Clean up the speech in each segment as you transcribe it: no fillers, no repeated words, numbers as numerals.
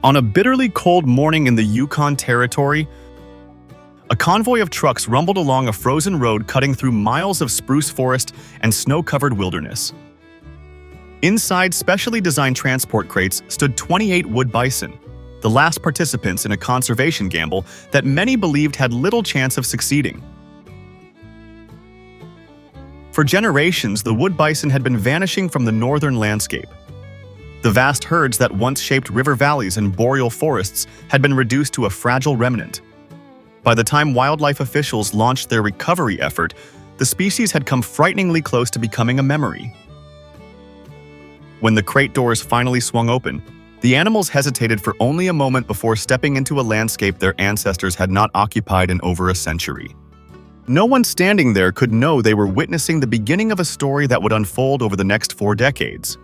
On a bitterly cold morning in the Yukon Territory, a convoy of trucks rumbled along a frozen road cutting through miles of spruce forest and snow-covered wilderness. Inside specially designed transport crates stood 28 wood bison, the last participants in a conservation gamble that many believed had little chance of succeeding. For generations, the wood bison had been vanishing from the northern landscape. The vast herds that once shaped river valleys and boreal forests had been reduced to a fragile remnant. By the time wildlife officials launched their recovery effort, the species had come frighteningly close to becoming a memory. When the crate doors finally swung open, the animals hesitated for only a moment before stepping into a landscape their ancestors had not occupied in over a century. No one standing there could know they were witnessing the beginning of a story that would unfold over the next 4 decades.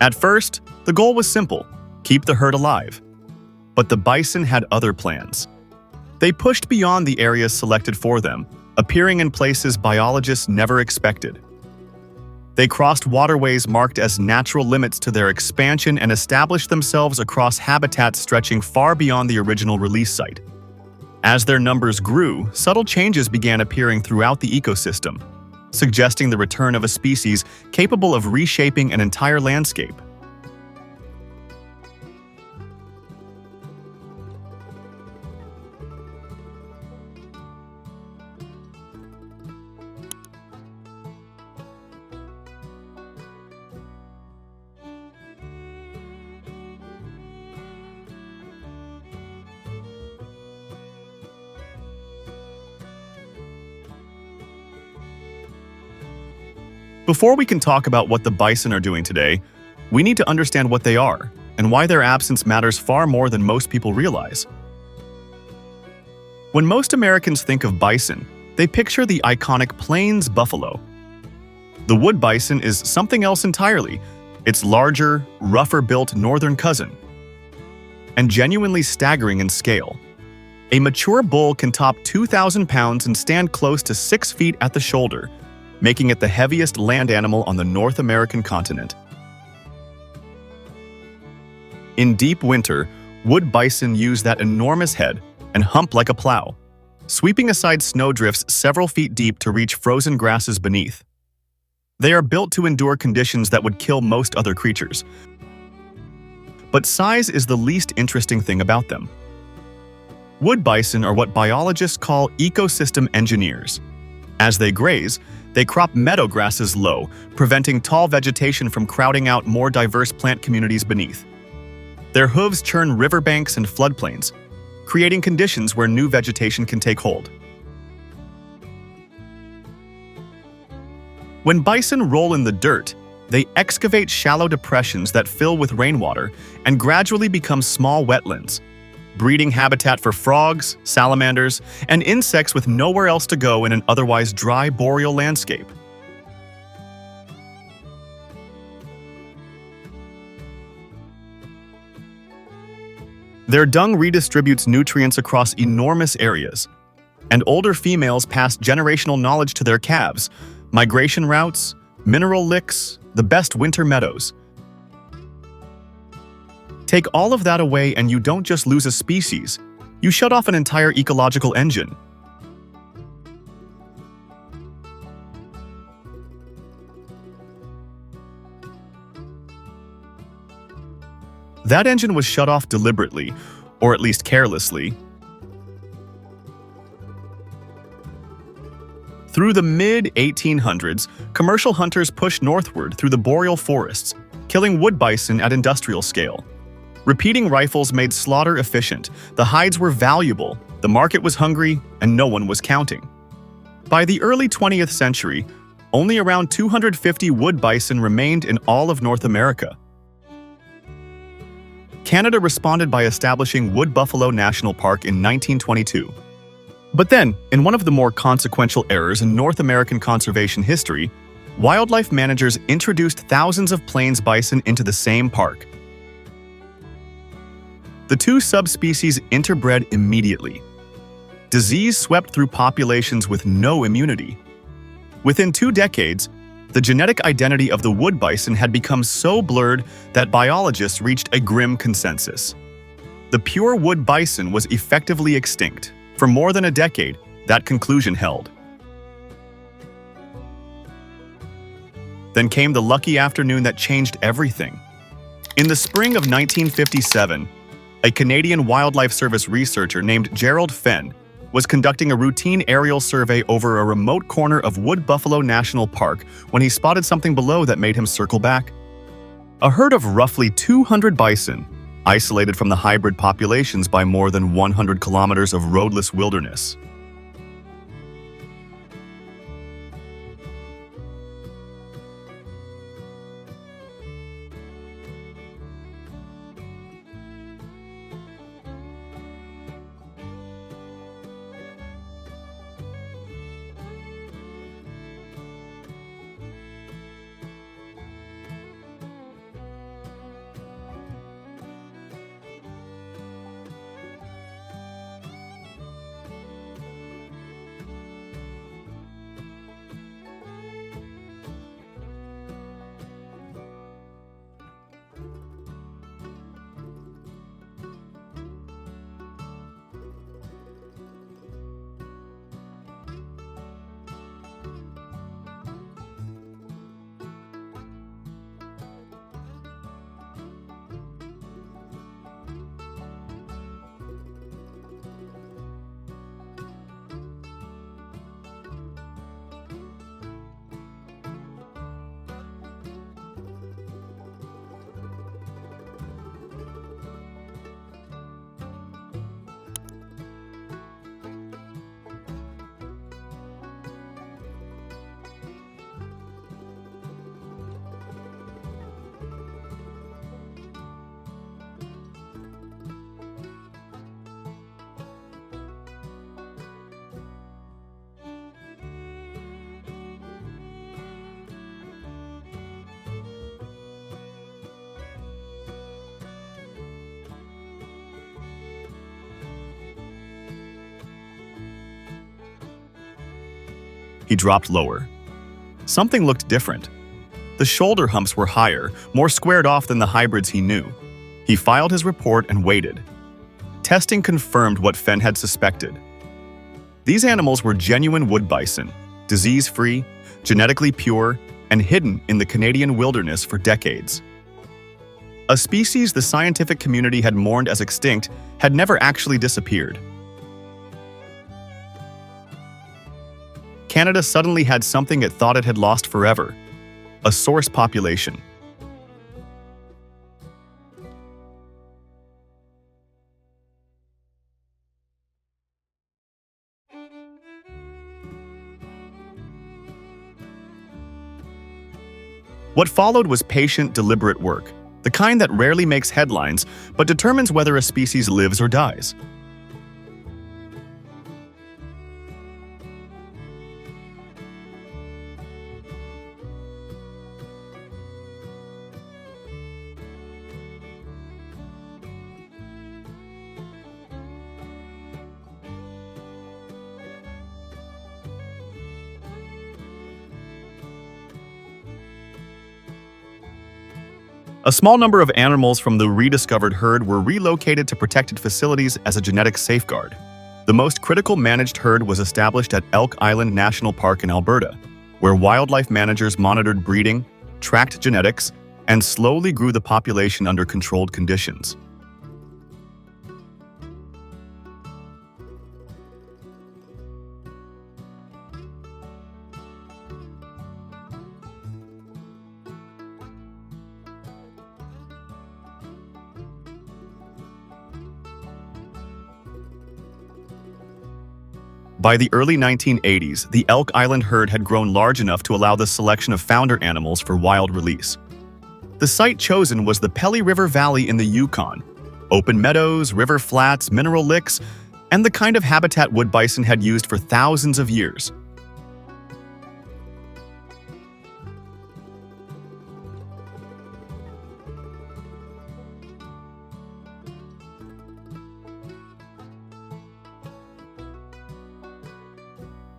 At first, the goal was simple: keep the herd alive. But the bison had other plans. They pushed beyond the areas selected for them, appearing in places biologists never expected. They crossed waterways marked as natural limits to their expansion and established themselves across habitats stretching far beyond the original release site. As their numbers grew, subtle changes began appearing throughout the ecosystem, suggesting the return of a species capable of reshaping an entire landscape. Before we can talk about what the bison are doing today, we need to understand what they are and why their absence matters far more than most people realize. When most Americans think of bison, they picture the iconic plains buffalo. The wood bison is something else entirely. Its larger, rougher-built northern cousin, and genuinely staggering in scale. A mature bull can top 2,000 pounds and stand close to 6 feet at the shoulder, making it the heaviest land animal on the North American continent. In deep winter, wood bison use that enormous head and hump like a plow, sweeping aside snowdrifts several feet deep to reach frozen grasses beneath. They are built to endure conditions that would kill most other creatures. But size is the least interesting thing about them. Wood bison are what biologists call ecosystem engineers. As they graze, they crop meadow grasses low, preventing tall vegetation from crowding out more diverse plant communities beneath. Their hooves churn riverbanks and floodplains, creating conditions where new vegetation can take hold. When bison roll in the dirt, they excavate shallow depressions that fill with rainwater and gradually become small wetlands, breeding habitat for frogs, salamanders, and insects with nowhere else to go in an otherwise dry boreal landscape. Their dung redistributes nutrients across enormous areas, and older females pass generational knowledge to their calves: migration routes, mineral licks, the best winter meadows. Take all of that away and you don't just lose a species, you shut off an entire ecological engine. That engine was shut off deliberately, or at least carelessly. Through the mid-1800s, commercial hunters pushed northward through the boreal forests, killing wood bison at industrial scale. Repeating rifles made slaughter efficient, the hides were valuable, the market was hungry, and no one was counting. By the early 20th century, only around 250 wood bison remained in all of North America. Canada responded by establishing Wood Buffalo National Park in 1922. But then, in one of the more consequential errors in North American conservation history, wildlife managers introduced thousands of plains bison into the same park. The two subspecies interbred immediately. Disease swept through populations with no immunity. Within 2 decades, The genetic identity of the wood bison had become so blurred that biologists reached a grim consensus. The pure wood bison was effectively extinct. For more than a decade, that conclusion held. Then came the lucky afternoon that changed everything. In the spring of 1957, a Canadian Wildlife Service researcher named Gerald Fenn was conducting a routine aerial survey over a remote corner of Wood Buffalo National Park when he spotted something below that made him circle back. A herd of roughly 200 bison, isolated from the hybrid populations by more than 100 kilometers of roadless wilderness. He dropped lower. Something looked different. The shoulder humps were higher, more squared off than the hybrids he knew. He filed his report and waited. Testing confirmed what Fenn had suspected. These animals were genuine wood bison, disease-free, genetically pure, and hidden in the Canadian wilderness for decades. A species the scientific community had mourned as extinct had never actually disappeared. Canada suddenly had something it thought it had lost forever: a source population. What followed was patient, deliberate work, the kind that rarely makes headlines but determines whether a species lives or dies. A small number of animals from the rediscovered herd were relocated to protected facilities as a genetic safeguard. The most critical managed herd was established at Elk Island National Park in Alberta, where wildlife managers monitored breeding, tracked genetics, and slowly grew the population under controlled conditions. By the early 1980s, the Elk Island herd had grown large enough to allow the selection of founder animals for wild release. The site chosen was the Pelly River Valley in the Yukon: open meadows, river flats, mineral licks, and the kind of habitat wood bison had used for thousands of years.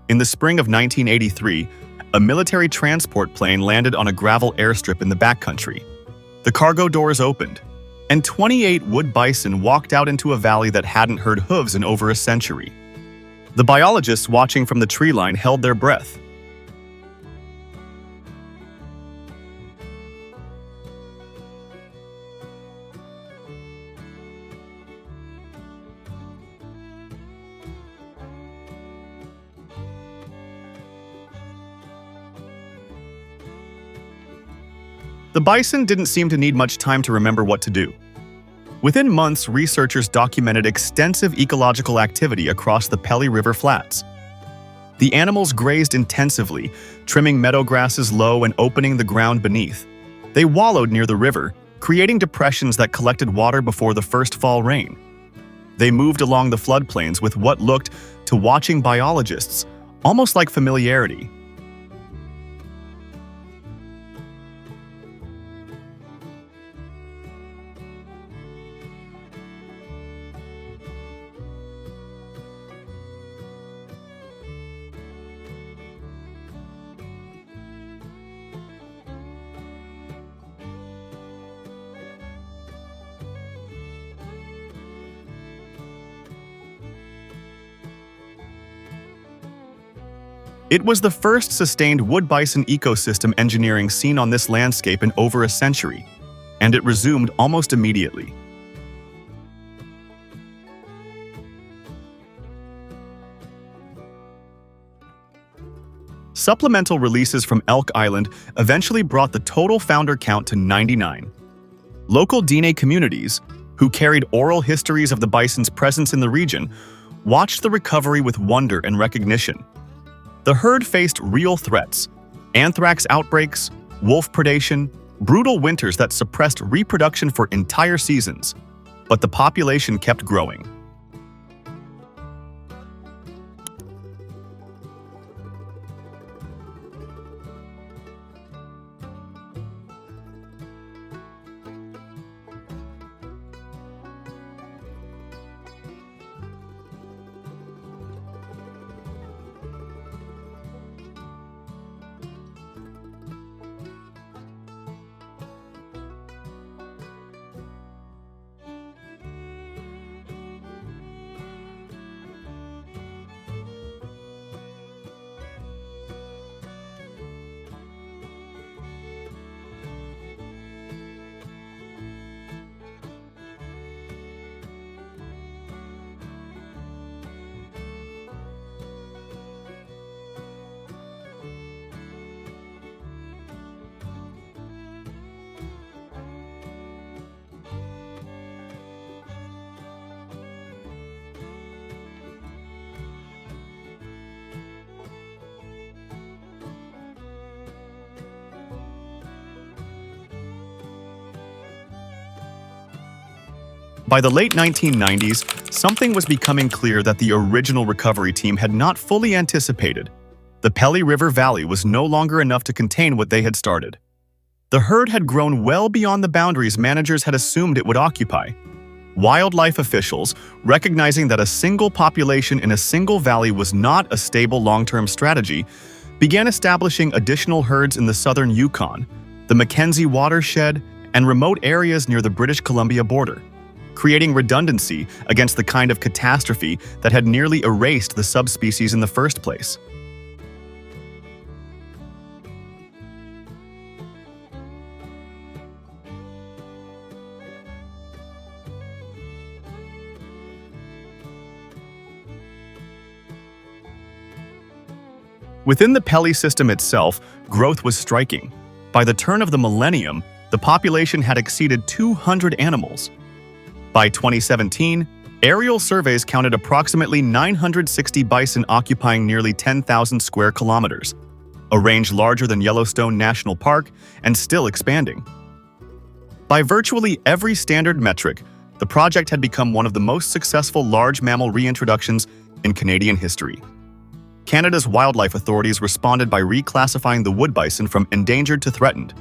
In the spring of 1983, a military transport plane landed on a gravel airstrip in the backcountry. The cargo doors opened, and 28 wood bison walked out into a valley that hadn't heard hooves in over a century. The biologists watching from the tree line held their breath. The bison didn't seem to need much time to remember what to do. Within months, researchers documented extensive ecological activity across the Pelly River flats. The animals grazed intensively, trimming meadow grasses low and opening the ground beneath. They wallowed near the river, creating depressions that collected water before the first fall rain. They moved along the floodplains with what looked, to watching biologists, almost like familiarity. It was the first sustained wood bison ecosystem engineering seen on this landscape in over a century, and it resumed almost immediately. Supplemental releases from Elk Island eventually brought the total founder count to 99. Local Diné communities, who carried oral histories of the bison's presence in the region, watched the recovery with wonder and recognition. The herd faced real threats: anthrax outbreaks, wolf predation, brutal winters that suppressed reproduction for entire seasons. But the population kept growing. By the late 1990s, something was becoming clear that the original recovery team had not fully anticipated. The Pelly River Valley was no longer enough to contain what they had started. The herd had grown well beyond the boundaries managers had assumed it would occupy. Wildlife officials, recognizing that a single population in a single valley was not a stable long-term strategy, began establishing additional herds in the southern Yukon, the Mackenzie watershed, and remote areas near the British Columbia border, creating redundancy against the kind of catastrophe that had nearly erased the subspecies in the first place. Within the Pelly system itself, growth was striking. By the turn of the millennium, the population had exceeded 200 animals. By 2017, aerial surveys counted approximately 960 bison occupying nearly 10,000 square kilometers, a range larger than Yellowstone National Park and still expanding. By virtually every standard metric, the project had become one of the most successful large mammal reintroductions in Canadian history. Canada's wildlife authorities responded by reclassifying the wood bison from endangered to threatened.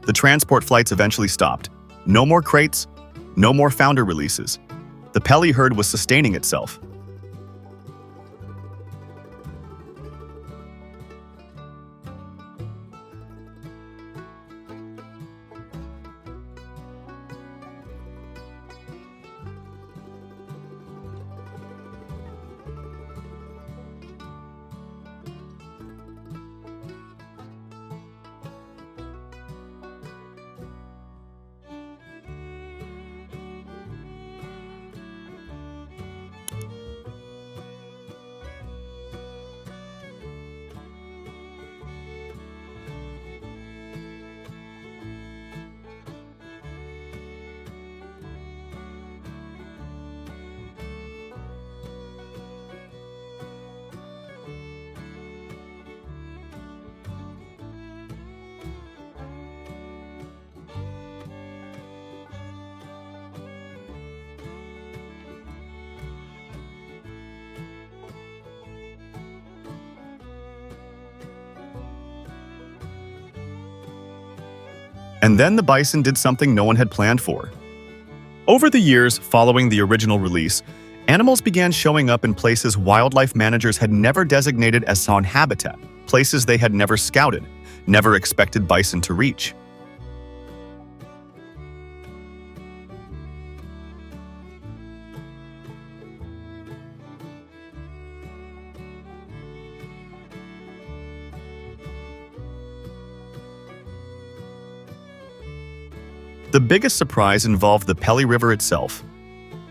The transport flights eventually stopped. No more crates, no more founder releases. The Pelly herd was sustaining itself. And then the bison did something no one had planned for. Over the years following the original release, animals began showing up in places wildlife managers had never designated as fawn habitat, places they had never scouted, never expected bison to reach. The biggest surprise involved the Pelly River itself.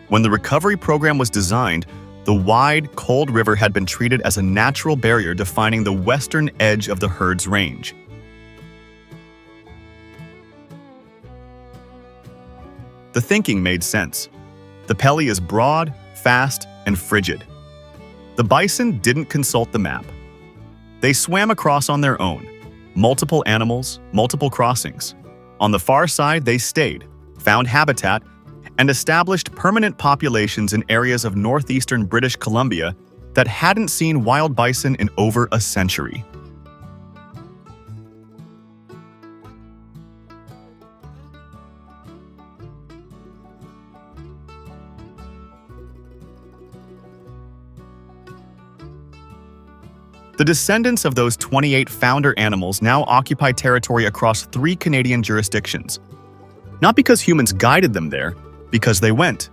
When the recovery program was designed, the wide, cold river had been treated as a natural barrier defining the western edge of the herd's range. The thinking made sense. The Pelly is broad, fast, and frigid. The bison didn't consult the map. They swam across on their own. Multiple animals, multiple crossings. On the far side, they stayed, found habitat, and established permanent populations in areas of northeastern British Columbia that hadn't seen wild bison in over a century. The descendants of those 28 founder animals now occupy territory across 3 Canadian jurisdictions. Not because humans guided them there, because they went.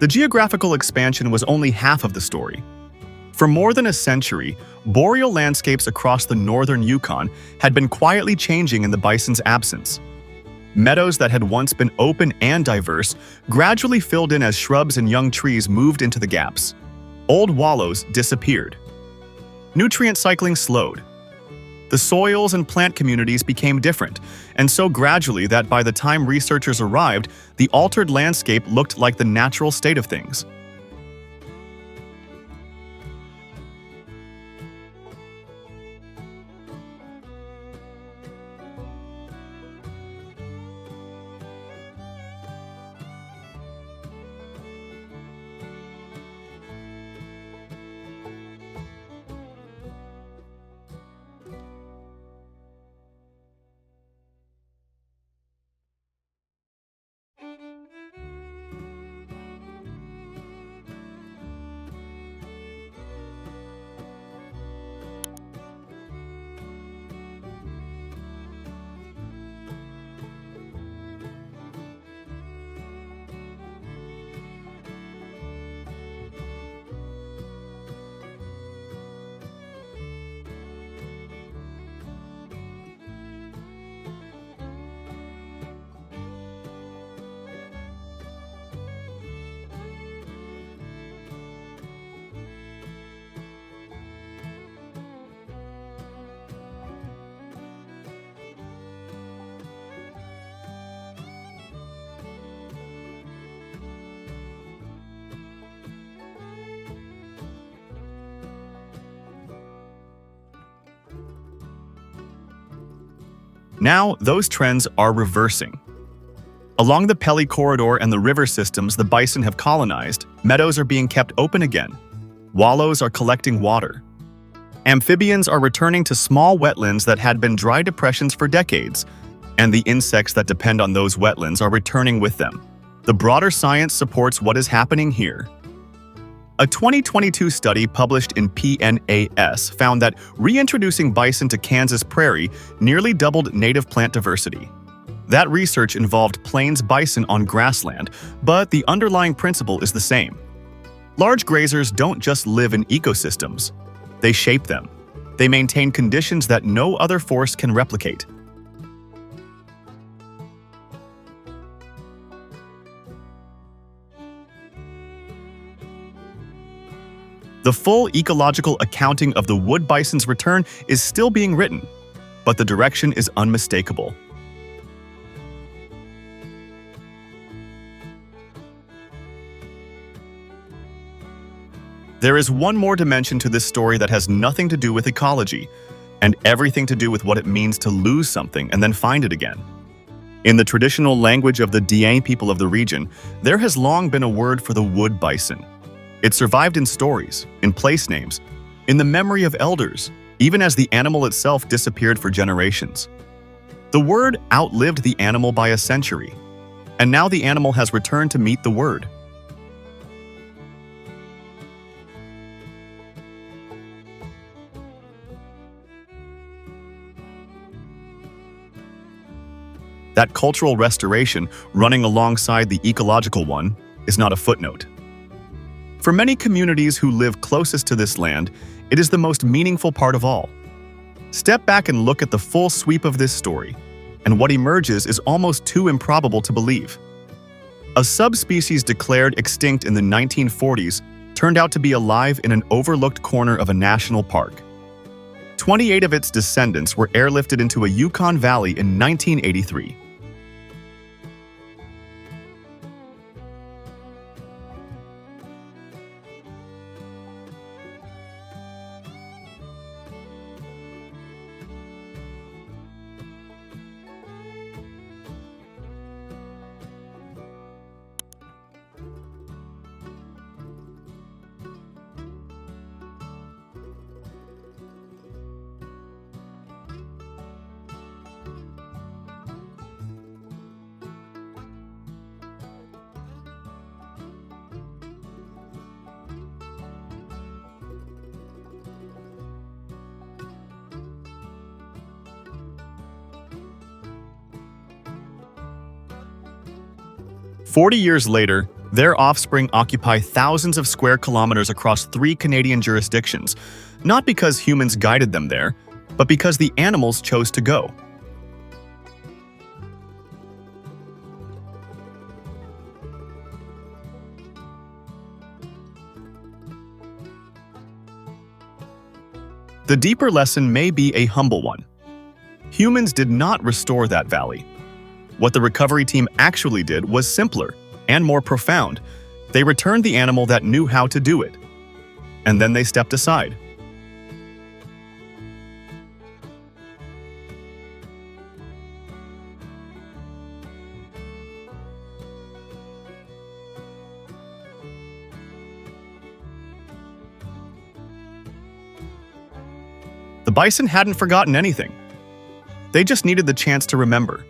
The geographical expansion was only half of the story. For more than a century, boreal landscapes across the northern Yukon had been quietly changing in the bison's absence. Meadows that had once been open and diverse gradually filled in as shrubs and young trees moved into the gaps. Old wallows disappeared. Nutrient cycling slowed. The soils and plant communities became different, and so gradually that by the time researchers arrived, the altered landscape looked like the natural state of things. Now, those trends are reversing. Along the Pelly Corridor and the river systems the bison have colonized, meadows are being kept open again. Wallows are collecting water. Amphibians are returning to small wetlands that had been dry depressions for decades, and the insects that depend on those wetlands are returning with them. The broader science supports what is happening here. A 2022 study published in PNAS found that reintroducing bison to Kansas prairie nearly doubled native plant diversity. That research involved plains bison on grassland, but the underlying principle is the same. Large grazers don't just live in ecosystems. They shape them. They maintain conditions that no other force can replicate. The full ecological accounting of the wood bison's return is still being written, but the direction is unmistakable. There is one more dimension to this story that has nothing to do with ecology, and everything to do with what it means to lose something and then find it again. In the traditional language of the Dieng people of the region, there has long been a word for the wood bison. It survived in stories, in place names, in the memory of elders, even as the animal itself disappeared for generations. The word outlived the animal by a century, and now the animal has returned to meet the word. That cultural restoration, running alongside the ecological one, is not a footnote. For many communities who live closest to this land, it is the most meaningful part of all. Step back and look at the full sweep of this story, and what emerges is almost too improbable to believe. A subspecies declared extinct in the 1940s turned out to be alive in an overlooked corner of a national park. 28 of its descendants were airlifted into a Yukon valley in 1983. "40 years later, their offspring occupy thousands of square kilometers across 3 Canadian jurisdictions, not because humans guided them there, but because the animals chose to go. The deeper lesson may be a humble one. Humans did not restore that valley. What the recovery team actually did was simpler and more profound. They returned the animal that knew how to do it. And then they stepped aside. The bison hadn't forgotten anything. They just needed the chance to remember.